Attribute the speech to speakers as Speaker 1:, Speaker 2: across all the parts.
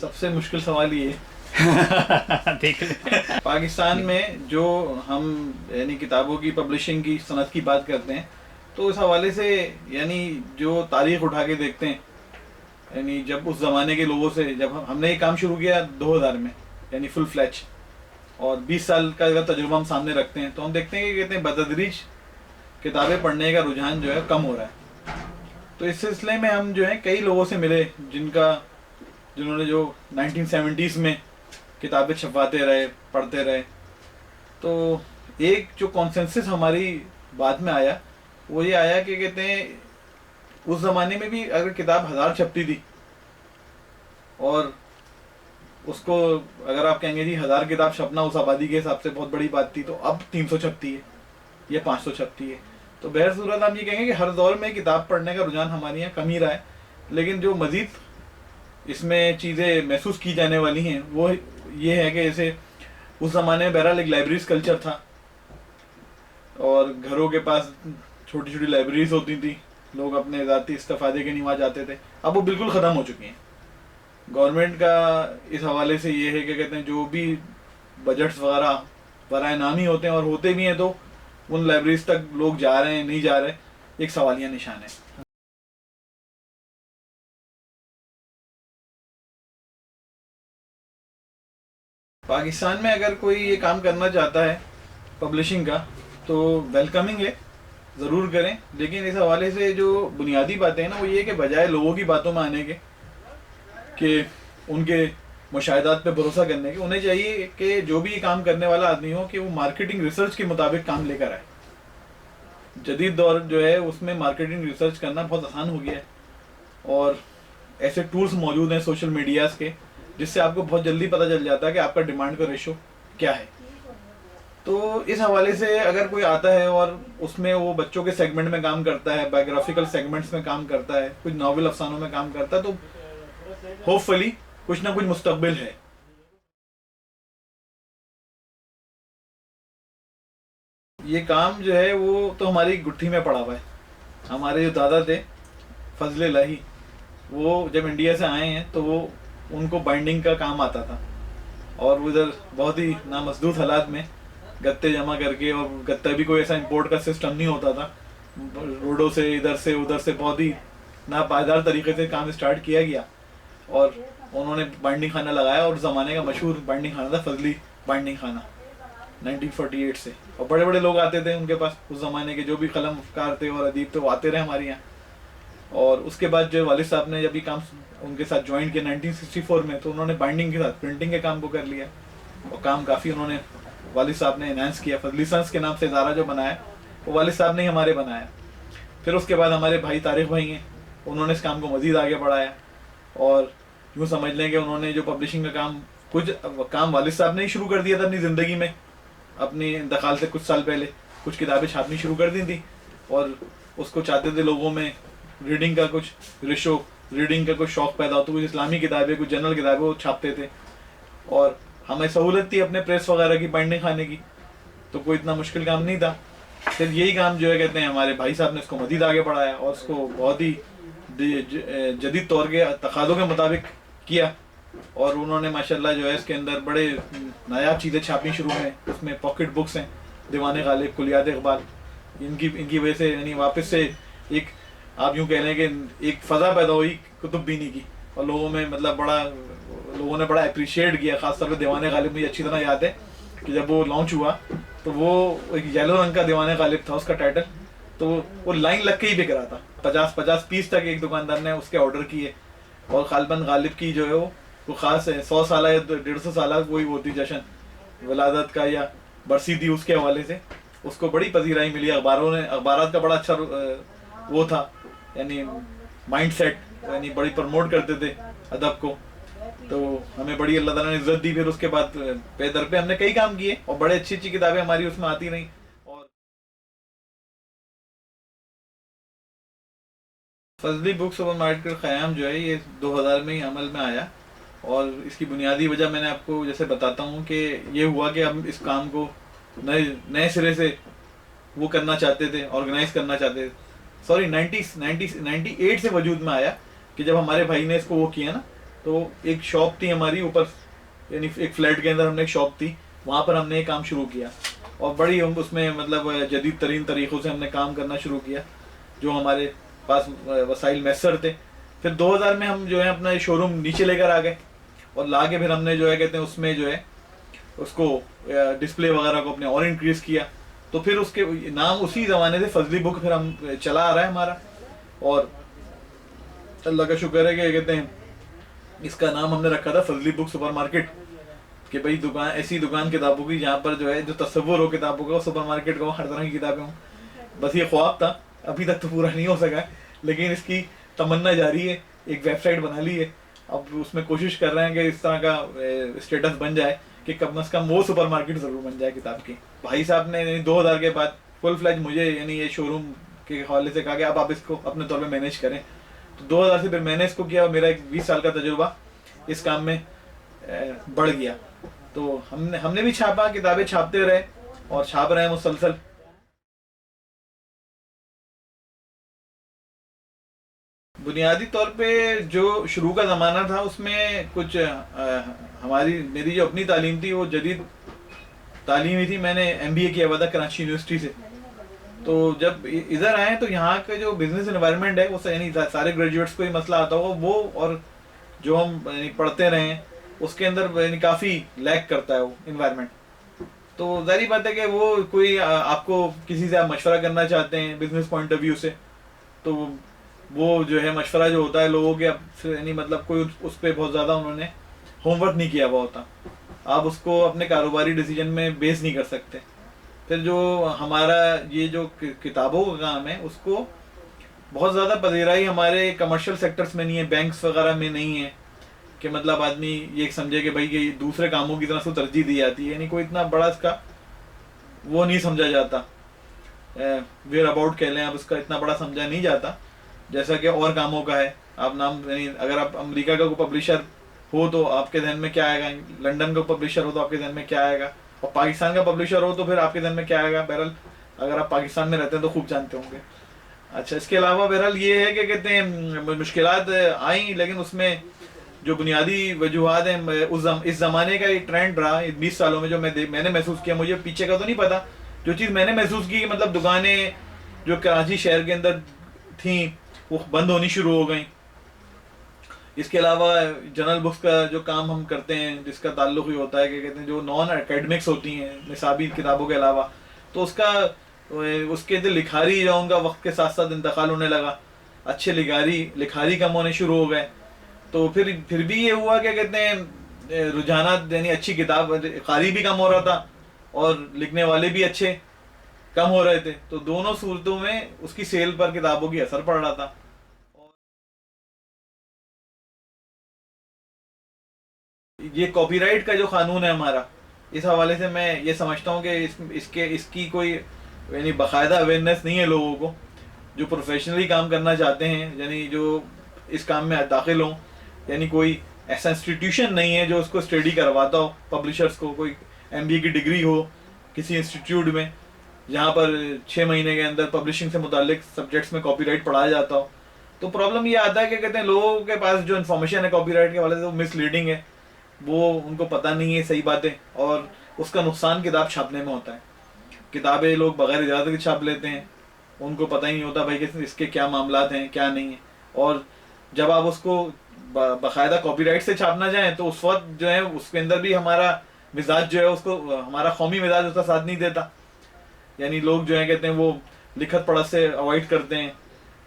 Speaker 1: سب سے مشکل سوال یہ
Speaker 2: دیکھ
Speaker 1: پاکستان میں جو ہم یعنی کتابوں کی پبلشنگ کی صنعت کی بات کرتے ہیں تو اس حوالے سے یعنی جو تاریخ اٹھا کے دیکھتے ہیں یعنی جب اس زمانے کے لوگوں سے جب ہم نے یہ کام شروع کیا 2000 میں یعنی فل فلیچ اور 20 سال کا اگر تجربہ ہم سامنے رکھتے ہیں تو ہم دیکھتے ہیں کہ کہتے ہیں بتدریج کتابیں پڑھنے کا رجحان جو ہے کم ہو رہا ہے. تو اس سلسلے میں ہم جو ہے کئی لوگوں سے ملے جنہوں نے جو 1970s میں کتابیں چھپواتے رہے پڑھتے رہے. تو ایک جو کانسنسس ہماری بات میں آیا وہ یہ آیا کہ کہتے ہیں اس زمانے میں بھی اگر کتاب 1000 چھپتی تھی اور اس کو اگر آپ کہیں گے جی 1000 کتاب چھپنا اس آبادی کے حساب سے بہت بڑی بات تھی تو اب 300 چھپتی ہے یا 500 چھپتی ہے. تو بہر صورت ہم یہ کہیں گے کہ ہر دور میں کتاب پڑھنے کا رجحان ہمارے یہاں کم ہی رہا ہے, لیکن جو مزید اس میں چیزیں محسوس کی جانے والی ہیں وہ یہ ہے کہ جیسے اس زمانے میں بہرحال ایک لائبریریز کلچر تھا اور گھروں کے پاس چھوٹی چھوٹی لائبریریز ہوتی تھیں, لوگ اپنے ذاتی استفادے کے لیے وہاں جاتے تھے. اب وہ بالکل ختم ہو چکی ہیں. گورنمنٹ کا اس حوالے سے یہ ہے کہ کہتے ہیں جو بھی بجٹس وغیرہ برائے نام ہی ہوتے ہیں اور ہوتے بھی ہیں تو ان لائبریریز تک لوگ جا رہے ہیں نہیں جا رہے, ایک سوالیہ نشان ہے. پاکستان میں اگر کوئی یہ کام کرنا چاہتا ہے پبلشنگ کا تو ویلکمنگ ہے, ضرور کریں, لیکن اس حوالے سے جو بنیادی باتیں ہیں نا وہ یہ کہ بجائے لوگوں کی باتوں میں آنے کے کہ ان کے مشاہدات پہ بھروسہ کرنے کے, انہیں چاہیے کہ جو بھی یہ کام کرنے والا آدمی ہو کہ وہ مارکیٹنگ ریسرچ کے مطابق کام لے کر آئے. جدید دور جو ہے اس میں مارکیٹنگ ریسرچ کرنا بہت آسان ہو گیا ہے اور ایسے ٹولز موجود ہیں سوشل میڈیاز کے جس سے آپ کو بہت جلدی پتہ چل جاتا ہے کہ آپ کا ڈیمانڈ کا ریشو کیا ہے. تو اس حوالے سے اگر کوئی آتا ہے اور اس میں وہ بچوں کے سیگمنٹ میں کام کرتا ہے, بایوگرافیکل سیگمنٹس میں کام کرتا ہے, کچھ ناول افسانوں میں کام کرتا ہے تو ہوپ فلی کچھ نہ کچھ مستقبل ہے. یہ کام جو ہے وہ تو ہماری گٹھی میں پڑا ہوا ہے. ہمارے جو دادا تھے فضل الہی وہ جب انڈیا سے آئے ہیں تو وہ ان کو بائنڈنگ کا کام آتا تھا اور وہ ادھر بہت ہی نامسدود حالات میں گتے جمع کر کے, اور گتا بھی کوئی ایسا امپورٹ کا سسٹم نہیں ہوتا تھا, روڈوں سے ادھر سے بہت ہی ناپائیدار طریقے سے کام اسٹارٹ کیا گیا اور انہوں نے بائنڈنگ خانہ لگایا اور زمانے کا مشہور بائنڈنگ خانہ تھا فضلی بائنڈنگ خانہ 1948 سے. اور بڑے بڑے لوگ آتے تھے ان کے پاس, اس زمانے کے جو بھی قلم کار تھے اور ادیب تھے وہ آتے رہے ہمارے یہاں. اور اس کے بعد جو والد صاحب نے جب یہ کام ان کے ساتھ جوائن کیا 1964 میں تو انہوں نے بائنڈنگ کے ساتھ پرنٹنگ کے کام کو کر لیا اور کام کافی انہوں نے والد صاحب نے انہانس کیا. فضلی سنس کے نام سے ادارہ جو بنایا وہ والد صاحب نے ہی ہمارے بنایا. پھر اس کے بعد ہمارے بھائی طارق بھائی ہیں, انہوں نے اس کام کو مزید آگے بڑھایا اور یوں سمجھ لیں کہ انہوں نے جو پبلشنگ کا کام کچھ کام والد صاحب نے ہی شروع کر دیا تھا اپنی زندگی میں, اپنی انتقال سے کچھ سال پہلے کچھ کتابیں چھاپنی شروع کر دی تھیں اور اس کو چاہتے تھے لوگوں میں ریڈنگ کا کچھ ریشو, ریڈنگ کا کچھ شوق پیدا ہوتا, کچھ اسلامی کتابیں کچھ جنرل کتابیں وہ چھاپتے تھے اور ہمیں سہولت تھی اپنے پریس وغیرہ کی بائنڈنگ خانے کی, تو کوئی اتنا مشکل کام نہیں تھا. پھر یہی کام جو ہے کہتے ہیں ہمارے بھائی صاحب نے اس کو مزید آگے بڑھایا اور اس کو بہت ہی جدید طور کے تقاضوں کے مطابق کیا اور انہوں نے ماشاءاللہ جو ہے اس کے اندر بڑے نایاب چیزیں چھاپنی شروع ہیں. اس میں پاکٹ بکس ہیں, دیوان غالب, کلیات اقبال, ان کی وجہ سے یعنی واپس سے ایک آپ یوں کہہ لیں کہ ایک فضا پیدا ہوئی کتب بینی کی اور لوگوں میں مطلب لوگوں نے بڑا اپریشیٹ کیا. خاص طور پہ دیوان غالب مجھے اچھی طرح یاد ہے کہ جب وہ لانچ ہوا تو وہ ایک یلو رنگ کا دیوان غالب تھا اس کا ٹائٹل, تو وہ لائن لگ کے ہی بک رہا تھا. 50 پیس تک ایک دکاندار نے اس کے آرڈر کیے اور غالباً غالب کی جو ہے وہ خاص ہے 100 سالہ یا 150 سالہ کوئی ہوتی جشن ولادت کا یا برسی تھی, اس کے حوالے سے اس کو بڑی پذیرائی ملی. اخبارات کا بڑا اچھا وہ تھا یعنی مائنڈ سیٹ, یعنی بڑی پروموٹ کرتے تھے ادب کو, تو ہمیں بڑی اللہ تعالیٰ نے عزت دی. پھر اس کے بعد پہ در پہ ہم نے کئی کام کیے اور بڑے اچھی کتابیں ہماری اس میں آتی رہیں. اور فضلی بک سپر مارکیٹ کا قیام جو ہے یہ 2000 میں ہی عمل میں آیا اور اس کی بنیادی وجہ میں نے آپ کو جیسے بتاتا ہوں کہ یہ ہوا کہ ہم اس کام کو نئے سرے سے وہ کرنا چاہتے تھے, آرگنائز کرنا چاہتے تھے. 98 سے وجود میں آیا کہ جب ہمارے بھائی نے اس کو وہ کیا نا تو ایک شاپ تھی ہماری اوپر, یعنی ایک فلیٹ کے اندر ہم نے ایک شاپ تھی, وہاں پر ہم نے یہ کام شروع کیا اور بڑی ہم اس میں مطلب جدید ترین طریقوں سے ہم نے کام کرنا شروع کیا جو ہمارے پاس وسائل میسر تھے. پھر 2000 میں ہم جو ہے اپنا شو روم نیچے لے کر آ گئے اور لا کے پھر ہم نے جو ہے کہتے ہیں اس میں جو ہے اس کو ڈسپلے وغیرہ کو اپنے اور انکریز کیا. تو پھر اس کے نام اسی زمانے سے فضلی بک پھر ہم چلا آ رہا ہے ہمارا, اور اللہ کا شکر ہے کہ کہتے ہیں اس کا نام ہم نے رکھا تھا فضلی بک سپر مارکیٹ, کہ بھائی دکان ایسی دکان کتابوں کی جہاں پر جو ہے جو تصور ہو کتابوں کا, سپر مارکیٹ کا, ہر طرح کی کتابیں ہوں. بس یہ خواب تھا, ابھی تک تو پورا نہیں ہو سکا ہے, لیکن اس کی تمنا جاری ہے. ایک ویب سائٹ بنا لی ہے, اب اس میں کوشش کر رہے ہیں کہ اس طرح کا اسٹیٹس بن جائے کہ کم از کم وہ سپر مارکیٹ ضرور بن جائے کتاب کی. بھائی صاحب نے 2000 کے بعد فل فلیج مجھے یعنی یہ شو روم کے حوالے سے کہا کہ اب آپ اس کو اپنے طور پہ مینیج کریں. تو 2000 سے پھر میں نے اس کو کیا اور میرا ایک 20 سال کا تجربہ اس کام میں بڑھ گیا. تو ہم نے بھی چھاپا, کتابیں چھاپتے رہے اور چھاپ رہے ہیں مسلسل. بنیادی طور پہ جو شروع کا زمانہ تھا اس میں کچھ میری جو اپنی تعلیم تھی وہ جدید تعلیم ہی تھی. میں نے MBA کیا ہوا تھا کراچی یونیورسٹی سے. تو جب ادھر آئے تو یہاں کا جو بزنس انوائرمنٹ ہے وہ یعنی سارے گریجویٹس کو ہی مسئلہ آتا ہوگا, وہ اور جو ہم پڑھتے رہے ہیں اس کے اندر یعنی کافی لیک کرتا ہے وہ انوائرمنٹ. تو ظاہری بات ہے کہ وہ کوئی آپ کو کسی سے آپ مشورہ کرنا چاہتے ہیں بزنس پوائنٹ آف ویو سے, تو وہ جو ہے مشورہ جو ہوتا ہے لوگوں کے یعنی مطلب کوئی اس پہ بہت زیادہ انہوں نے ہوم ورک نہیں کیا ہوا ہوتا, آپ اس کو اپنے کاروباری ڈیسیجن میں بیس نہیں کر سکتے. پھر جو ہمارا یہ جو کتابوں کا کام ہے اس کو بہت زیادہ پذیرائی ہمارے کمرشل سیکٹرز میں نہیں ہے, بینکس وغیرہ میں نہیں ہے کہ مطلب آدمی یہ سمجھے کہ بھائی کہ دوسرے کاموں کی طرف سے ترجیح دی جاتی ہے, یعنی کوئی اتنا بڑا اس کا وہ نہیں سمجھا جاتا, ویئر اباؤٹ کہہ لیں آپ, اس کا اتنا بڑا سمجھا نہیں جاتا جیسا کہ اور کاموں کا ہے. آپ نام یعنی اگر آپ امریکہ کا کوئی پبلشر ہو تو آپ کے ذہن میں کیا آئے گا, لنڈن کا پبلشر ہو تو آپ کے ذہن میں کیا آئے گا, اور پاکستان کا پبلشر ہو تو پھر آپ کے ذہن میں کیا آئے گا. بہرحال اگر آپ پاکستان میں رہتے ہیں تو خوب جانتے ہوں گے. اچھا, اس کے علاوہ بہرحال یہ ہے کہ کہتے ہیں مشکلات آئیں, لیکن اس میں جو بنیادی وجوہات ہیں اس زمانے کا ایک ٹرینڈ رہا 20 سالوں میں جو میں نے محسوس کیا, مجھے پیچھے کا تو نہیں پتا, جو چیز میں نے محسوس کی کہ مطلب دکانیں جو کراچی شہر کے اندر تھیں وہ بند ہونی شروع ہو گئیں. اس کے علاوہ جنرل بکس کا جو کام ہم کرتے ہیں جس کا تعلق ہی ہوتا ہے کہ کہتے ہیں جو نان اکیڈمکس ہوتی ہیں نصابی کتابوں کے علاوہ, تو اس کے لکھاری جو ان کا وقت کے ساتھ ساتھ انتقال ہونے لگا, اچھے لکھاری کم ہونے شروع ہو گئے. تو پھر بھی یہ ہوا کہ کہتے ہیں رجحانات یعنی اچھی کتاب قاری بھی کم ہو رہا تھا اور لکھنے والے بھی اچھے کم ہو رہے تھے, تو دونوں صورتوں میں اس کی سیل پر کتابوں کی اثر پڑ رہا تھا. یہ کاپی رائٹ کا جو قانون ہے ہمارا, اس حوالے سے میں یہ سمجھتا ہوں کہ اس کی کوئی یعنی باقاعدہ اویئرنیس نہیں ہے لوگوں کو جو پروفیشنلی کام کرنا چاہتے ہیں, یعنی جو اس کام میں داخل ہوں, یعنی کوئی ایسا انسٹیٹیوشن نہیں ہے جو اس کو اسٹڈی کرواتا ہو پبلشرز کو, کوئی MBA کی ڈگری ہو کسی انسٹیٹیوٹ میں جہاں پر 6 مہینے کے اندر پبلشنگ سے متعلق سبجیکٹس میں کاپی رائٹ پڑھایا جاتا ہو. تو پرابلم یہ آتا ہے کہ کہتے ہیں لوگوں کے پاس جو انفارمیشن ہے کاپی رائٹ کے حوالے سے وہ مس لیڈنگ ہے, وہ ان کو پتہ نہیں ہے صحیح باتیں, اور اس کا نقصان کتاب چھاپنے میں ہوتا ہے. کتابیں لوگ بغیر اجازت کے چھاپ لیتے ہیں, ان کو پتہ ہی نہیں ہوتا بھائی کہ اس کے کیا معاملات ہیں کیا نہیں ہیں, اور جب آپ اس کو باقاعدہ کاپی رائٹ سے چھاپنا چاہیں تو اس وقت جو ہے اس کے اندر بھی ہمارا مزاج جو ہے اس کو ہمارا قومی مزاج اس کا ساتھ نہیں دیتا. یعنی لوگ جو ہیں کہتے ہیں وہ لکھت پڑھت سے اوائڈ کرتے ہیں,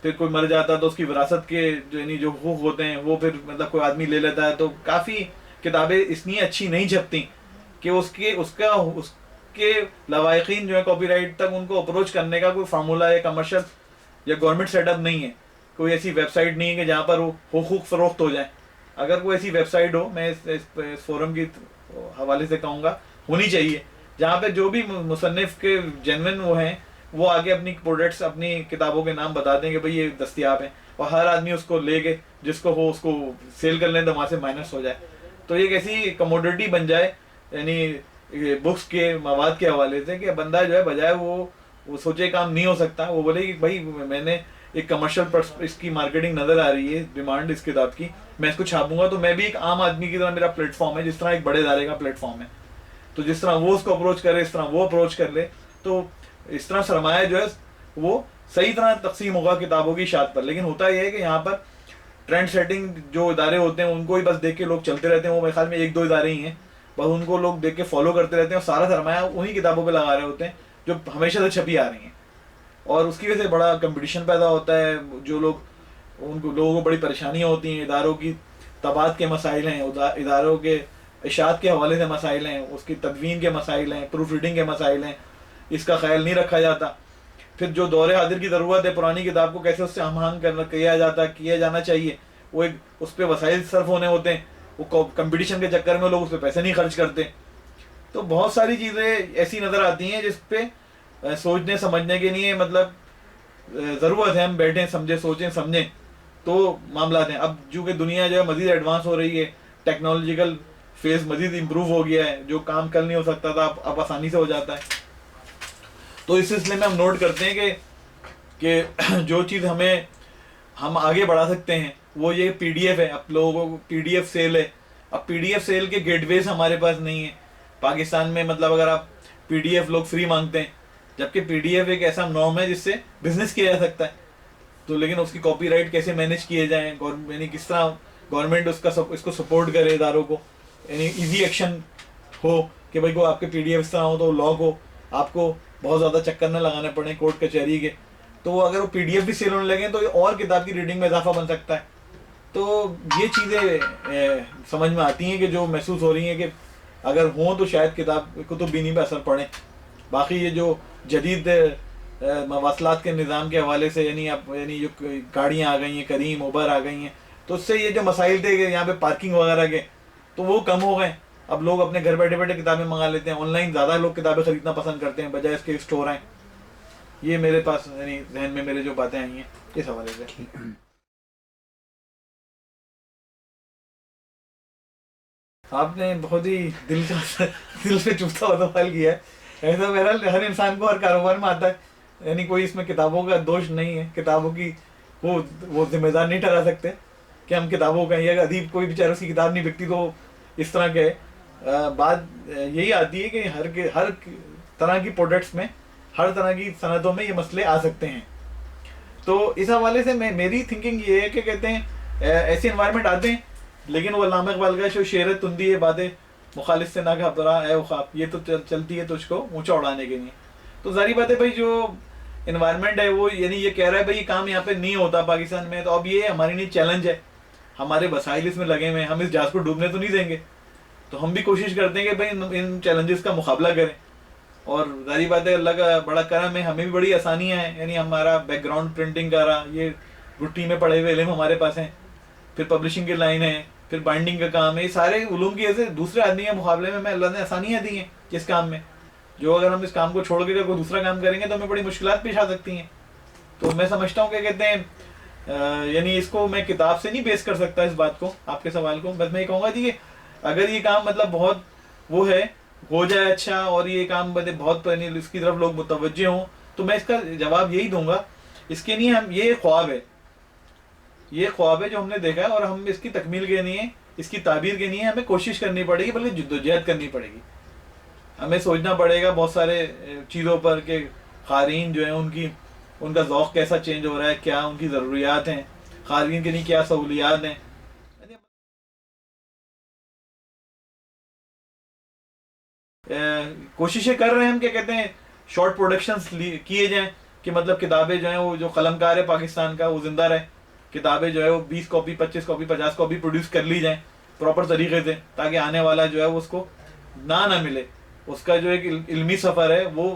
Speaker 1: پھر کوئی مر جاتا ہے تو اس کی وراثت کے جو حقوق ہوتے ہیں وہ پھر مطلب کوئی آدمی لے لیتا ہے. تو کافی کتابیں اتنی اچھی نہیں چھپتی کہ اس کے لوائقین جو ہے کاپی رائٹ تک ان کو اپروچ کرنے کا کوئی فارمولہ یا کمرشل یا گورنمنٹ سیٹ اپ نہیں ہے, کوئی ایسی ویب سائٹ نہیں ہے کہ جہاں پر وہ حقوق فروخت ہو جائیں. اگر کوئی ایسی ویب سائٹ ہو, میں اس فورم کی حوالے سے کہوں گا ہونی چاہیے, جہاں پہ جو بھی مصنف کے جینوئن وہ ہیں وہ آگے اپنی پروڈکٹس اپنی کتابوں کے نام بتا دیں کہ بھئی یہ دستیاب ہیں, اور ہر آدمی اس کو لے کے جس کو ہو اس کو سیل کر لیں تو وہاں سے مائنس ہو جائے. تو ایک ایسی کموڈٹی بن جائے یعنی بکس کے مواد کے حوالے سے کہ بندہ جو ہے بجائے وہ سوچے کام نہیں ہو سکتا, وہ بولے کہ بھائی میں نے ایک کمرشل اس کی مارکیٹنگ نظر آ رہی ہے, ڈیمانڈ اس کتاب کی, میں اس کو چھاپوں گا تو میں بھی ایک عام آدمی کی طرح میرا پلیٹ فارم ہے جس طرح ایک بڑے ادارے کا پلیٹ فارم ہے. تو جس طرح وہ اس کو اپروچ کرے اس طرح وہ اپروچ کر لے, تو اس طرح سرمایہ جو ہے وہ صحیح طرح تقسیم ہوگا کتابوں کی اشاعت پر. لیکن ہوتا یہ ہے کہ یہاں پر ٹرینڈ سیٹنگ جو ادارے ہوتے ہیں ان کو ہی بس دیکھ کے لوگ چلتے رہتے ہیں, وہ میرے خیال میں 1-2 ادارے ہی ہیں بس, ان کو لوگ دیکھ کے فالو کرتے رہتے ہیں اور سارا سرمایہ انہی کتابوں پہ لگا رہے ہوتے ہیں جو ہمیشہ سے چھپی آ رہی ہیں, اور اس کی وجہ سے بڑا کمپٹیشن پیدا ہوتا ہے. جو لوگ ان کو لوگوں کو بڑی پریشانیاں ہوتی ہیں, اداروں کی طباعت کے مسائل ہیں, اداروں کے اشاعت کے حوالے سے مسائل ہیں, اس کی تدوین کے مسائل ہیں, پروف ریڈنگ کے مسائل ہیں, اس کا خیال نہیں رکھا جاتا. پھر جو دور حاضر کی ضرورت ہے پرانی کتاب کو کیسے اس سے ہم آہنگ کیا جانا چاہیے, وہ ایک اس پہ وسائل صرف ہونے ہوتے ہیں, وہ کمپٹیشن کے چکر میں لوگ اس پہ پیسے نہیں خرچ کرتے. تو بہت ساری چیزیں ایسی نظر آتی ہیں جس پہ سوچنے سمجھنے کے لیے مطلب ضرورت ہے ہم بیٹھیں سمجھیں سوچیں سمجھیں تو معاملات ہیں. اب چونکہ دنیا جو ہے مزید ایڈوانس ہو رہی ہے, ٹیکنالوجیکل فیز مزید امپروو ہو گیا ہے, جو کام کل نہیں ہو سکتا تھا اب آسانی سے ہو جاتا ہے. تو اس سلسلے میں ہم نوٹ کرتے ہیں کہ جو چیز ہم آگے بڑھا سکتے ہیں وہ یہ پی ڈی ایف ہے. اب لوگوں کو پی ڈی ایف سیل ہے, اب پی ڈی ایف سیل کے گیٹ ویز ہمارے پاس نہیں ہے پاکستان میں. مطلب اگر آپ پی ڈی ایف لوگ فری مانگتے ہیں, جبکہ پی ڈی ایف ایک ایسا نارم ہے جس سے بزنس کیا جا سکتا ہے. تو لیکن اس کی کاپی رائٹ کیسے مینیج کیے جائیں, یعنی کس طرح گورنمنٹ اس کو سپورٹ کرے اداروں کو, یعنی ایزی ایکشن ہو کہ بھائی کو آپ کے پی ڈی ایف اس طرح ہو تو لاک ہو, آپ کو بہت زیادہ چکر نہ لگانے پڑیں کورٹ کچہری کے. تو اگر وہ پی ڈی ایف بھی سیل ہونے لگیں تو یہ اور کتاب کی ریڈنگ میں اضافہ بن سکتا ہے. تو یہ چیزیں سمجھ میں آتی ہیں کہ جو محسوس ہو رہی ہیں کہ اگر ہوں تو شاید کتب بینی پہ اثر پڑے. باقی یہ جو جدید مواصلات کے نظام کے حوالے سے یعنی جو گاڑیاں آ گئی ہیں, کریم اوبر آ گئی ہیں, تو اس سے یہ جو مسائل تھے کہ یہاں پہ پارکنگ وغیرہ کے تو وہ کم ہو گئے. اب لوگ اپنے گھر بیٹھے بیٹھے کتابیں منگا لیتے ہیں, آن لائن زیادہ لوگ کتابیں خریدنا پسند کرتے ہیں بجائے اس کے اسٹور آئیں. یہ میرے پاس یعنی ذہن میں میرے جو باتیں آئی ہیں اس حوالے سے. آپ نے بہت ہی دل سے چوبتا ہوا سوال کیا ہے. ایسا میرا ہر انسان کو ہر کاروبار میں آتا ہے, یعنی کوئی اس میں کتابوں کا دوش نہیں ہے, کتابوں کی وہ ذمہ دار نہیں ٹھہرا سکتے کہ ہم کتابوں کا, یا ادیب کوئی بیچارہ اس کی کتاب نہیں بکتی تو اس طرح کے. بات یہی آتی ہے کہ ہر طرح کی پروڈکٹس میں, ہر طرح کی صنعتوں میں یہ مسئلے آ سکتے ہیں. تو اس حوالے سے میری تھنکنگ یہ ہے کہ کہتے ہیں ایسے انوائرمنٹ آتے ہیں, لیکن وہ علامہ اقبال کا جو شعر تندی ہے باتیں مخالف سے نہ گھبرا اے خواب, یہ تو چلتی ہے تجھ کو اونچا اڑانے کے لیے. تو ظاہری بات ہے بھائی جو انوائرمنٹ ہے وہ یعنی یہ کہہ رہا ہے بھائی یہ کام یہاں پہ نہیں ہوتا پاکستان میں, تو اب یہ ہمارے لیے چیلنج ہے, ہمارے وسائل اس میں لگے ہوئے ہیں, ہم اس جہاز کو ڈوبنے تو نہیں دیں گے. تو ہم بھی کوشش کرتے ہیں کہ بھائی ان چیلنجز کا مقابلہ کریں. اور ظاہری بات ہے اللہ کا بڑا کرم ہے, ہمیں بھی بڑی آسانیاں ہیں, یعنی ہمارا بیک گراؤنڈ پرنٹنگ کا رہا, یہ گٹھی میں پڑھے ہوئے علم ہمارے پاس ہیں, پھر پبلشنگ کی لائن ہے, پھر بائنڈنگ کا کام ہے. یہ سارے علوم کی ایسے دوسرے آدمی کے مقابلے میں اللہ نے آسانیاں دی ہیں اس کام میں, جو اگر ہم اس کام کو چھوڑ کے اگر کوئی دوسرا کام کریں گے تو ہمیں بڑی مشکلات پیش آ سکتی ہیں. تو میں سمجھتا ہوں کہ کہتے ہیں یعنی اس کو میں کتاب سے نہیں بیس کر سکتا اس بات کو, آپ کے سوال کو. بس میں یہ کہوں گا جی کہ اگر یہ کام مطلب بہت وہ ہے ہو جائے اچھا, اور یہ کام بہت اس کی طرف لوگ متوجہ ہوں, تو میں اس کا جواب یہی دوں گا اس کے لیے ہم یہ خواب ہے جو ہم نے دیکھا ہے, اور ہم اس کی تکمیل کے لیے, اس کی تعبیر کے لیے ہمیں کوشش کرنی پڑے گی, بلکہ جدوجہد کرنی پڑے گی. ہمیں سوچنا پڑے گا بہت سارے چیزوں پر کہ قارئین جو ہیں ان کا ذوق کیسا چینج ہو رہا ہے, کیا ان کی ضروریات ہیں, قارئین کے لیے کیا سہولیات ہیں. کوششیں کر رہے ہیں ہم کہ کہتے ہیں شارٹ پروڈکشنز کیے جائیں کہ مطلب کتابیں جو ہیں وہ جو قلم کار ہے پاکستان کا وہ زندہ رہے, کتابیں جو ہے وہ 20 کاپی 25 کاپی 50 کاپی پروڈیوس کر لی جائیں پراپر طریقے سے, تاکہ آنے والا جو ہے وہ اس کو نہ ملے, اس کا جو ایک علمی سفر ہے وہ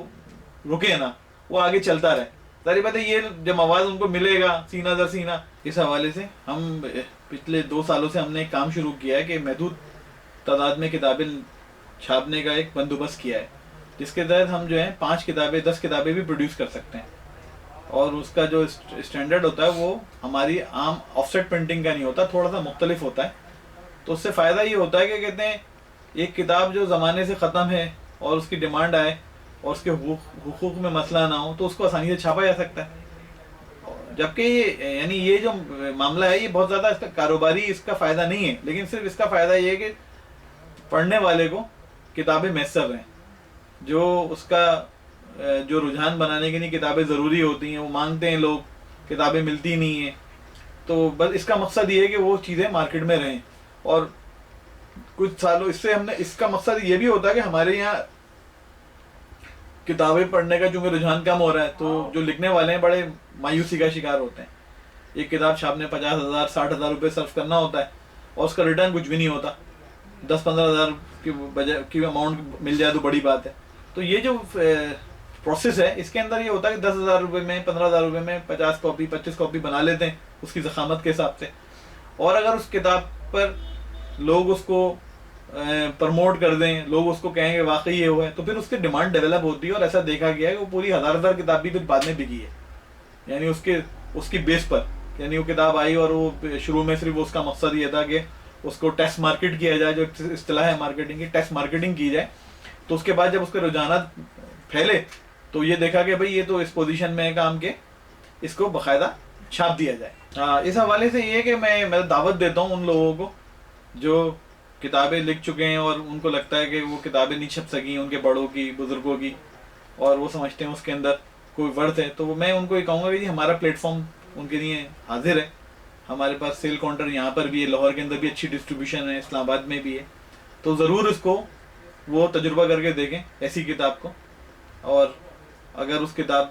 Speaker 1: رکے نہ, وہ آگے چلتا رہے. ظاہر بات ہے یہ جب مواد ان کو ملے گا سینہ در سینہ. اس حوالے سے ہم پچھلے 2 سالوں سے ہم نے ایک کام شروع کیا ہے کہ محدود تعداد میں کتابیں چھاپنے کا ایک بندوبست کیا ہے, جس کے تحت ہم جو ہیں 5 کتابیں 10 کتابیں بھی پروڈیوس کر سکتے ہیں. اور اس کا جو اسٹینڈرڈ ہوتا ہے وہ ہماری عام آف سیٹ پرنٹنگ کا نہیں ہوتا, تھوڑا سا مختلف ہوتا ہے. تو اس سے فائدہ یہ ہوتا ہے کہ کہتے ہیں ایک کتاب جو زمانے سے ختم ہے اور اس کی ڈیمانڈ آئے اور اس کے حقوق میں مسئلہ نہ ہو تو اس کو آسانی سے چھاپا جا سکتا ہے. جبکہ یعنی یہ جو معاملہ ہے یہ بہت زیادہ اس کا کاروباری اس کا فائدہ نہیں ہے، لیکن صرف اس کا فائدہ یہ ہے کہ پڑھنے والے کو کتابیں میسر رہیں. جو اس کا جو رجحان بنانے کے لیے کتابیں ضروری ہوتی ہیں وہ مانگتے ہیں لوگ، کتابیں ملتی نہیں ہیں، تو بس اس کا مقصد یہ ہے کہ وہ چیزیں مارکیٹ میں رہیں. اور کچھ سالوں اس سے ہم نے اس کا مقصد یہ بھی ہوتا ہے کہ ہمارے یہاں کتابیں پڑھنے کا چونکہ رجحان کم ہو رہا ہے، تو جو لکھنے والے ہیں بڑے مایوسی کا شکار ہوتے ہیں. ایک کتاب چھاپنے 50,000 60,000 روپے صرف کرنا ہوتا ہے اور اس کا ریٹرن کچھ بھی نہیں ہوتا. 10-15,000 کی بجائے کی اماؤنٹ مل جائے تو بڑی بات ہے. تو یہ جو پروسیس ہے اس کے اندر یہ ہوتا ہے کہ 10,000 روپے میں 15,000 روپے میں 50 کاپی 25 کاپی بنا لیتے ہیں اس کی ضخامت کے حساب سے. اور اگر اس کتاب پر لوگ اس کو پروموٹ کر دیں، لوگ اس کو کہیں کہ واقعی یہ ہوا ہے، تو پھر اس کی ڈیمانڈ ڈیولپ ہوتی ہے. اور ایسا دیکھا گیا ہے کہ وہ پوری 1000 کتاب بھی پھر بعد میں بکی ہے، یعنی اس کی بیس پر. یعنی وہ کتاب آئی اور وہ شروع میں صرف اس کا مقصد یہ تھا کہ اس کو ٹیسٹ مارکیٹ کیا جائے، جو اصطلاح ہے مارکیٹنگ کی، ٹیسٹ مارکیٹنگ کی جائے. تو اس کے بعد جب اس کے رجحانات پھیلے تو یہ دیکھا کہ بھئی یہ تو اس پوزیشن میں ہے کام کے، اس کو باقاعدہ چھاپ دیا جائے. اس حوالے سے یہ کہ میں دعوت دیتا ہوں ان لوگوں کو جو کتابیں لکھ چکے ہیں اور ان کو لگتا ہے کہ وہ کتابیں نہیں چھپ سکیں ان کے بڑوں کی، بزرگوں کی، اور وہ سمجھتے ہیں اس کے اندر کوئی ورتھ ہے، تو میں ان کو یہ کہوں گا کہ ہمارا پلیٹ فارم ان کے لیے حاضر ہے. ہمارے پاس سیل کاؤنٹر یہاں پر بھی ہے، لاہور کے اندر بھی اچھی ڈسٹریبیوشن ہے، اسلام آباد میں بھی ہے. تو ضرور اس کو وہ تجربہ کر کے دیکھیں ایسی کتاب کو. اور اگر اس کتاب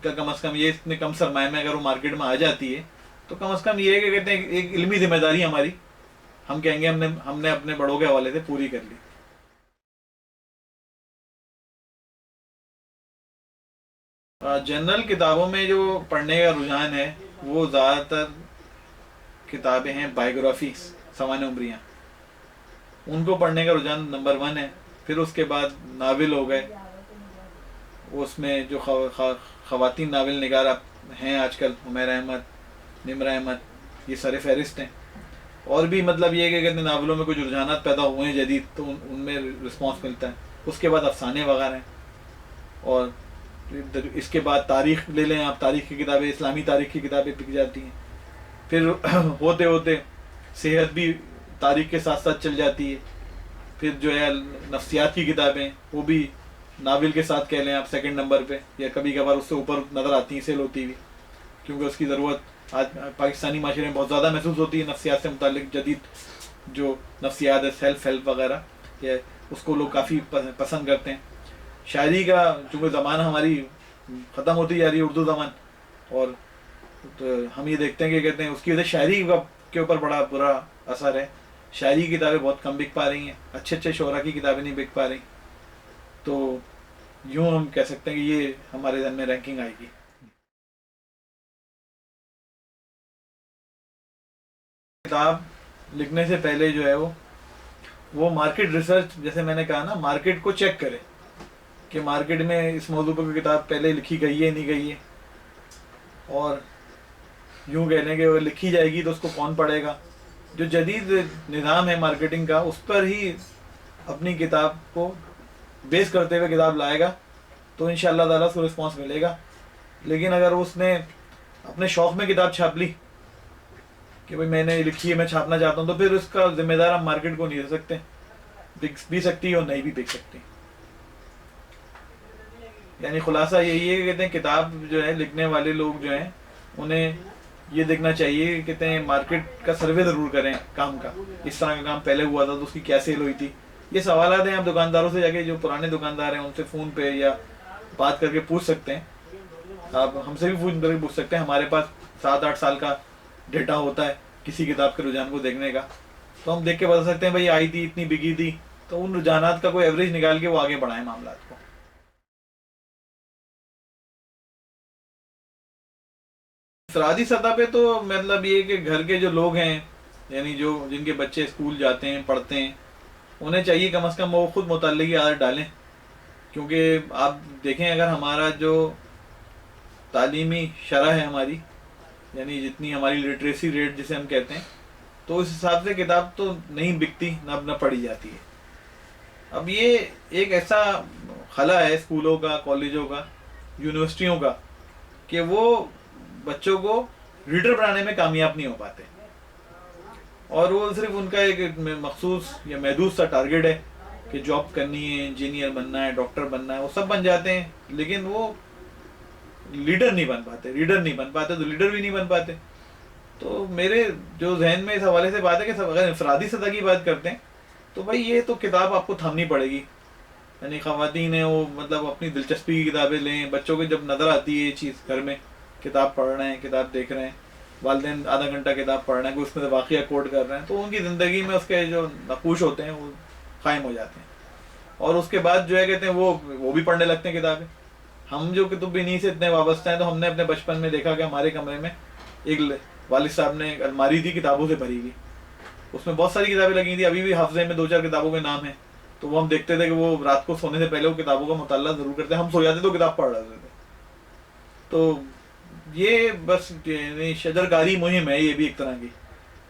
Speaker 1: کا کم از کم یہ اتنے کم سرمایہ میں اگر وہ مارکیٹ میں آ جاتی ہے تو کم از کم یہ ہے کہ کہتے ہیں ایک علمی ذمہ داری ہماری، ہم کہیں گے ہم نے اپنے بڑوں کے حوالے سے پوری کر لی. جنرل کتابوں میں جو پڑھنے کا رجحان ہے وہ زیادہ تر کتابیں ہیں بائیوگرافیز، سوانح عمریاں، ان کو پڑھنے کا رجحان نمبر 1 ہے. پھر اس کے بعد ناول ہو گئے، اس میں جو خواتین ناول نگار ہیں آج کل، عمیر احمد، نمرہ احمد، یہ سر فہرست ہیں. اور بھی مطلب یہ کہ کہتے ہیں ناولوں میں کچھ رجحانات پیدا ہوئے ہیں جدید، تو ان میں رسپانس ملتا ہے. اس کے بعد افسانے وغیرہ ہیں. اور اس کے بعد تاریخ لے لیں آپ، تاریخ کی کتابیں، اسلامی تاریخ کی کتابیں بک جاتی ہیں. پھر ہوتے ہوتے صحت بھی تاریخ کے ساتھ ساتھ چل جاتی ہے. پھر جو ہے نفسیات کی کتابیں، وہ بھی ناول کے ساتھ کہہ لیں آپ سیکنڈ نمبر پہ، یا کبھی کبھار اس سے اوپر نظر آتی ہیں سیل ہوتی ہوئی، کیونکہ اس کی ضرورت آج پاکستانی معاشرے میں بہت زیادہ محسوس ہوتی ہے. نفسیات سے متعلق جدید جو نفسیات ہے، سیلف ہیلپ وغیرہ، یہ اس کو لوگ کافی پسند کرتے ہیں. شاعری کا چونکہ زبان ہماری ختم ہوتی جا رہی ہے، اردو زبان، اور تو ہم یہ دیکھتے ہیں کہ کہتے ہیں اس کی وجہ سے شاعری کے اوپر بڑا برا اثر ہے. شاعری کی کتابیں بہت کم بک پا رہی ہیں، اچھے شعراء کی کتابیں نہیں بک پا رہی. تو یوں ہم کہہ سکتے ہیں کہ یہ ہمارے ذہن میں رینکنگ آئے گی. کتاب لکھنے سے پہلے جو ہے وہ مارکیٹ ریسرچ، جیسے میں نے کہا نا، مارکیٹ کو چیک کرے کہ مارکیٹ میں اس موضوع پر کوئی کتاب پہلے لکھی گئی ہے نہیں گئی ہے. اور یوں کہہ لیں کہ اگر لکھی جائے گی تو اس کو کون پڑھے گا. جو جدید نظام ہے مارکیٹنگ کا، اس پر ہی اپنی کتاب کو بیس کرتے ہوئے کتاب لائے گا تو انشاءاللہ تعالیٰ اس کو رسپانس ملے گا. لیکن اگر اس نے اپنے شوق میں کتاب چھاپ لی کہ بھئی میں نے لکھی ہے، میں چھاپنا چاہتا ہوں، تو پھر اس کا ذمہ دار ہم مارکیٹ کو نہیں دے سکتے. بک بھی سکتی ہے اور نہیں بھی بک سکتی. یعنی خلاصہ یہی ہے کہ کہتے ہیں کتاب جو ہے لکھنے والے لوگ جو ہیں انہیں یہ دیکھنا چاہیے کہ کہتے ہیں مارکیٹ کا سروے ضرور کریں کام کا، اس طرح کا کام پہلے ہوا تھا تو اس کی کیا سیل ہوئی تھی. یہ سوالات ہیں آپ دکانداروں سے جا کے، جو پرانے دکاندار ہیں ان سے فون پہ یا بات کر کے پوچھ سکتے ہیں. آپ ہم سے بھی فون کر کے پوچھ سکتے ہیں. ہمارے پاس 7-8 سال کا ڈیٹا ہوتا ہے کسی کتاب کے رجحان کو دیکھنے کا، تو ہم دیکھ کے بتا سکتے ہیں بھائی آئی تھی، اتنی بکی تھی. تو ان رجحانات کا کوئی ایوریج نکال کے وہ آگے بڑھائیں معاملات کو. انفرادی سطح پہ تو مطلب یہ کہ گھر کے جو لوگ ہیں، یعنی جو جن کے بچے اسکول جاتے ہیں، پڑھتے ہیں، انہیں چاہیے کم از کم وہ خود مطالعے کی عادت ڈالیں. کیونکہ آپ دیکھیں اگر ہمارا جو تعلیمی شرح ہے ہماری، یعنی جتنی ہماری لٹریسی ریٹ جسے ہم کہتے ہیں، تو اس حساب سے کتاب تو نہیں بکتی، نہ پڑھی جاتی ہے. اب یہ ایک ایسا خلا ہے اسکولوں کا، کالجوں کا، یونیورسٹیوں کا، کہ وہ بچوں کو ریڈر بنانے میں کامیاب نہیں ہو پاتے، اور وہ صرف ان کا ایک مخصوص یا محدود سا ٹارگیٹ ہے کہ جاب کرنی ہے، انجینئر بننا ہے، ڈاکٹر بننا ہے، وہ سب بن جاتے ہیں لیکن وہ لیڈر نہیں بن پاتے، ریڈر نہیں بن پاتے تو لیڈر بھی نہیں بن پاتے۔ تو میرے جو ذہن میں اس حوالے سے بات ہے کہ اگر انفرادی سطح کی بات کرتے ہیں تو بھائی یہ تو کتاب آپ کو تھامنی پڑے گی، یعنی خواتین ہیں وہ مطلب اپنی دلچسپی کی کتابیں لیں، بچوں کو جب نظر آتی ہے یہ چیز گھر میں کتاب پڑھ رہے ہیں، کتاب دیکھ رہے ہیں، والدین آدھا گھنٹہ کتاب پڑھ رہے ہیں، کوئی اس میں سے واقعہ کوٹ کر رہے ہیں، تو ان کی زندگی میں اس کے جو نقوش ہوتے ہیں وہ قائم ہو جاتے ہیں، اور اس کے بعد جو ہے کہتے ہیں وہ بھی پڑھنے لگتے ہیں کتابیں۔ ہم جو کتب بینی سے اتنے وابستہ ہیں تو ہم نے اپنے بچپن میں دیکھا کہ ہمارے کمرے میں ایک والد صاحب نے ایک الماری تھی کتابوں سے بھری ہوئی، اس میں بہت ساری کتابیں لگی تھیں، ابھی بھی حافظے میں 2-4 کتابوں کے نام ہیں، تو وہ ہم دیکھتے تھے کہ وہ رات کو سونے سے پہلے وہ کتابوں کا مطالعہ ضرور کرتے ہیں، ہم سو جاتے تو کتاب پڑھ رہے تھے۔ تو یہ بس شجرکاری مہم ہے یہ بھی ایک طرح کی،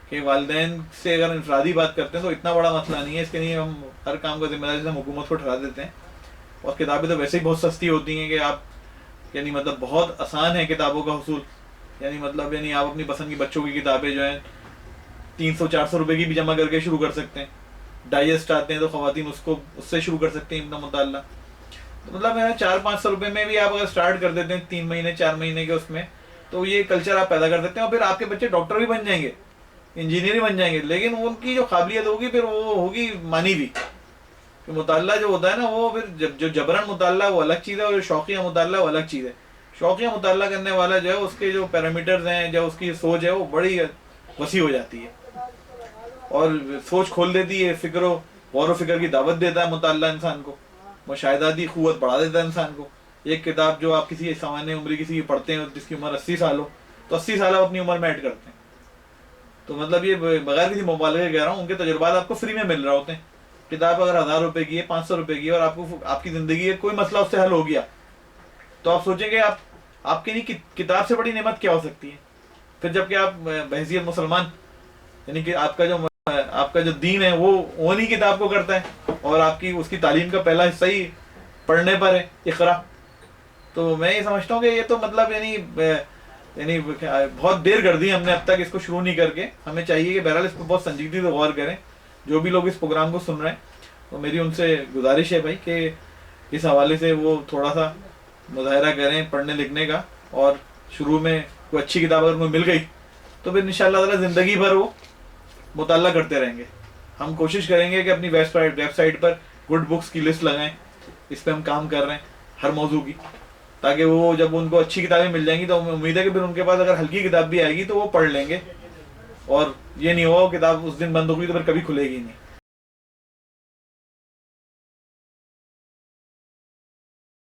Speaker 1: کہ والدین سے اگر انفرادی بات کرتے ہیں تو اتنا بڑا مسئلہ نہیں ہے، اس کے لیے ہم ہر کام کا ذمہ داری سے ہم حکومت کو ٹھہرا دیتے ہیں، اور کتابیں تو ویسے ہی بہت سستی ہوتی ہیں کہ آپ یعنی مطلب بہت آسان ہے کتابوں کا حصول، یعنی آپ اپنی پسند کی بچوں کی کتابیں جو ہیں 300-400 روپے کی بھی جمع کر کے شروع کر سکتے ہیں، ڈائجسٹ آتے ہیں تو خواتین اس سے شروع کر سکتے ہیں اپنا مطالعہ، تو مطلب 400-500 روپے میں بھی آپ اگر اسٹارٹ کر دیتے ہیں 3 مہینے 4 مہینے کے اس میں، تو یہ کلچر آپ پیدا کر دیتے ہیں، اور پھر آپ کے بچے ڈاکٹر بھی بن جائیں گے، انجینئر بھی بن جائیں گے، لیکن ان کی جو قابلیت ہوگی پھر وہ ہوگی مانی بھی، کہ مطالعہ جو ہوتا ہے نا وہ پھر جو جبرن مطالعہ وہ الگ چیز ہے، اور جو شوقیہ مطالعہ وہ الگ چیز ہے۔ شوقیہ مطالعہ کرنے والا جو ہے اس کے جو پیرامیٹرز ہیں، جو اس کی سوچ ہے وہ بڑی وسیع ہو جاتی ہے، اور سوچ کھول دیتی ہے، فکر و غور و فکر کی دعوت دیتا ہے مطالعہ انسان کو، مشاہداتی قوت بڑھا دیتا ہے انسان کو۔ ایک کتاب جو آپ کسی سامانیہ عمری کسی کی پڑھتے ہیں جس کی عمر 80 سال ہو، تو 80 سال آپ اپنی عمر میں ایڈ کرتے ہیں، تو مطلب یہ بغیر کسی مبالغے کہہ رہا ہوں، ان کے تجربات آپ کو فری میں مل رہے ہوتے ہیں۔ کتاب اگر 1000 روپے کی ہے، 500 روپے کی ہے، اور آپ کو آپ کی زندگی کا کوئی مسئلہ اس سے حل ہو گیا، تو آپ سوچیں گے آپ کے لیے کتاب سے بڑی نعمت کیا ہو سکتی ہے۔ پھر جب کہ آپ بحیثیت مسلمان، یعنی کہ آپ کا جو دین ہے وہ اون ہی کتاب کو کرتا ہے، اور آپ کی اس کی تعلیم کا پہلا حصہ ہی پڑھنے پر ہے، اقرا۔ تو میں یہ سمجھتا ہوں کہ یہ تو مطلب یعنی بہت دیر کر دی ہم نے اب تک اس کو شروع نہیں کر کے، ہمیں چاہیے کہ بہرحال اس کو بہت سنجیدگی سے غور کریں۔ جو بھی لوگ اس پروگرام کو سن رہے ہیں تو میری ان سے گزارش ہے بھائی کہ اس حوالے سے وہ تھوڑا سا مظاہرہ کریں پڑھنے لکھنے کا، اور شروع میں کوئی اچھی کتاب اگر کوئی مل گئی تو پھر انشاءاللہ تعالی زندگی بھر وہ مطالعہ کرتے رہیں گے۔ ہم کوشش کریں گے کہ اپنی ویب سائٹ پر گڈ بکس کی لسٹ لگائیں، اس پہ ہم کام کر رہے ہیں ہر موضوع کی، تاکہ وہ جب ان کو اچھی کتابیں مل جائیں گی تو امید ہے کہ پھر ان کے پاس اگر ہلکی کتاب بھی آئے گی تو وہ پڑھ لیں گے، اور یہ نہیں ہو کتاب اس دن بند ہوگی تو پھر کبھی کھلے گی نہیں۔